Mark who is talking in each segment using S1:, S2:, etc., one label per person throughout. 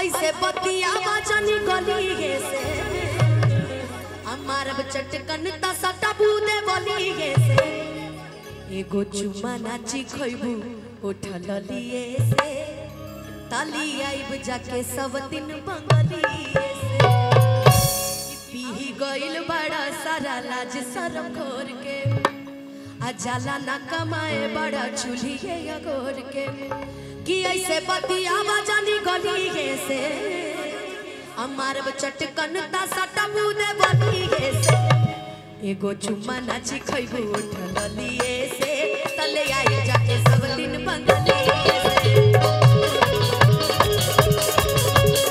S1: ऐसे बतिया बचनी गली से हमार चटकन ता सटा बूदे बली से एगो चुमा नाची खइबू उठल लिए से ताली आइब जाके सब दिन बंगलिए से पी गइल बड़ा सारा लाज शरम घोर के आ जाला ना कमाए बड़ा चूल्हिए गोर के कि ऐसे बतिया बजानी गली से हमार चटकन ता सटा बूदे बली से एगो चुम्मा नाची खइबू उठल लिए से तले आई जाके सब दिन बंगलिए से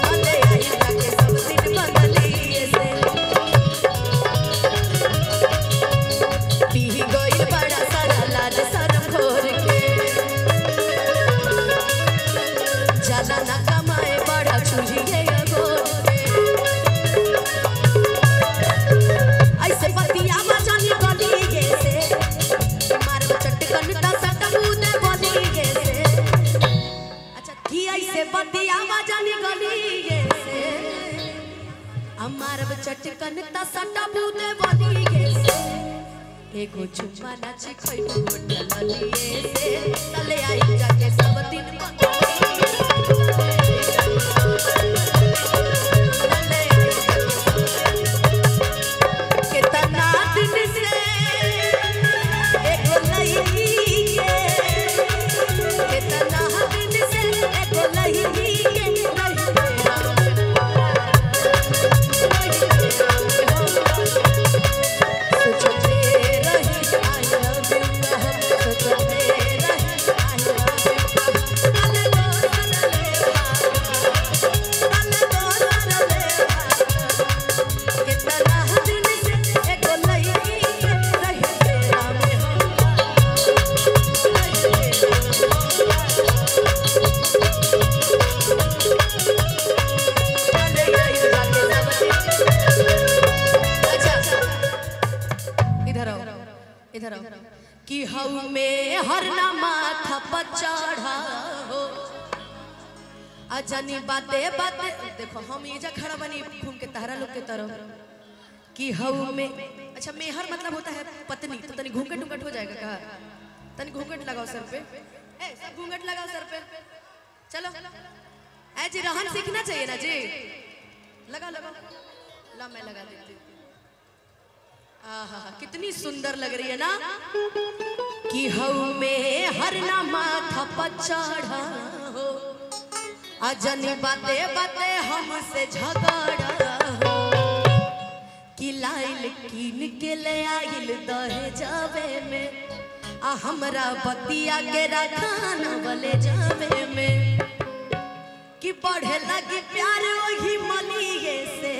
S1: तले आई जाके सब दिन बंगलिए से पी गइल बड़ा सारा लाज शरम घोर के जाला ना कमाए बड़ा चूल्हिए गोर के ऐसे बतिया बजानी गली से मार चटकन ता सटा बूदे बली से अच्छा की ऐसे बतिया बजानी गली से हमार चटकन ता सटा बूदे बली से एगो चुम्मा नाची खइबू उठल लिए से तले आई जाके सब दिन कि हऊ में हर ना माथा पर चढ़ा हो अजनी बाते बाते देखो हम ये जा खड़ा बनी घूम के तारा लोग के तरफ कि हऊ में अच्छा मेहर मतलब होता है पत्नी तो तनी घूंघट घूंघट हो जाएगा का तनी घूंघट लगाओ सर पे ए सब घूंघट लगाओ सर पे चलो ए जी रहन सीखना चाहिए ना जी लगा लगा ला मैं लगा देती हूँ आहा कितनी सुंदर लग रही है ना कि हऊ में हर ना माथा पर चढ़ा हो अजनी बाते बाते हमसे झगड़ा हो कि लाइल कीन के ले आइल दहे जावे में आ हमरा बतिया के रखान वाले जावे में कि बढ़े लगी प्यार वही मलिए से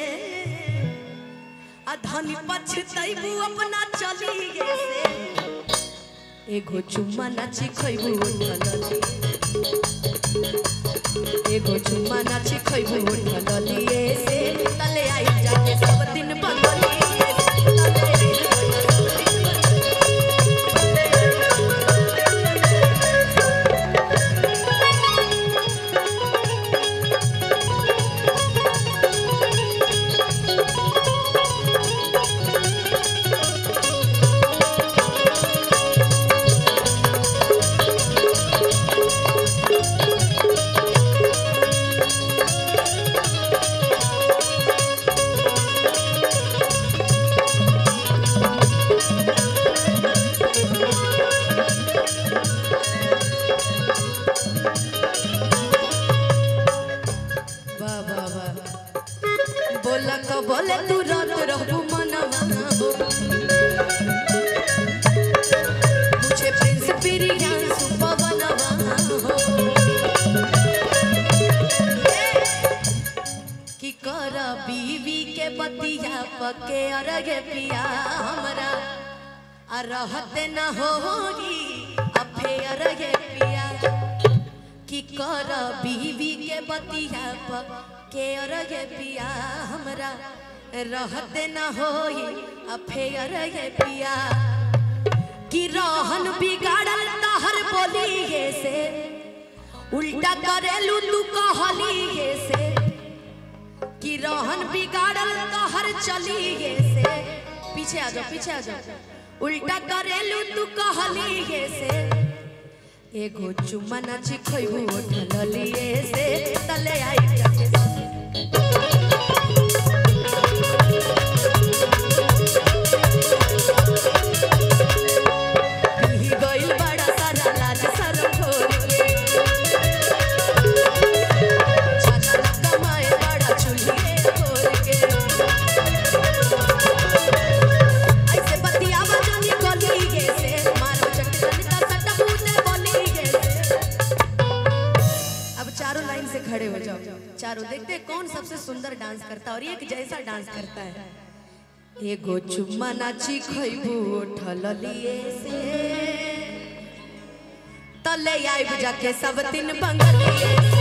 S1: धनी पछतैबू अपना चलिए से एगो चुम्मा नाची खइबू उठल एगो चुम्मा नाची खइबू उठल लिए से तले आई जाके सब दिन बंगलिए बोले तू रात रहबू मनवा हो मुझे प्रिंस पिरियान सुपवनवा हो कि कर बीवी के बतिया पके अरगे पिया हमरा आ रहते न होगी अफे अरगे पिया कि कर बीवी के बतिया पके अरगे पिया हमरा रहते न होई अफेयर ये पिया कि रहन बिगाड़ल तहर बोली से उल्टा करेलू तू कहली से बिगाड़ल तो हर चलिए से पीछे आ जाओ उल्टा करेलू तू कहलिए से एगो चुम्मा नाची खइबू ढललिए से तले आई गइल बड़ा सारा लाज शरम छोड़ के छाछा कमाए बड़ा चुलिए छोड़ के ऐसे बतिया बजनी गलिए से मारो चटकन का सटबूते बोलिए से। अब चारों लाइन से खड़े हो जाओ, चारों देखते हैं कौन सबसे सुंदर डांस करता है और एक जैसा डांस करता है। एगो चुम्मा नाची खइबू ढललिए से तले आइब जाके सब तीन बंगलिए से।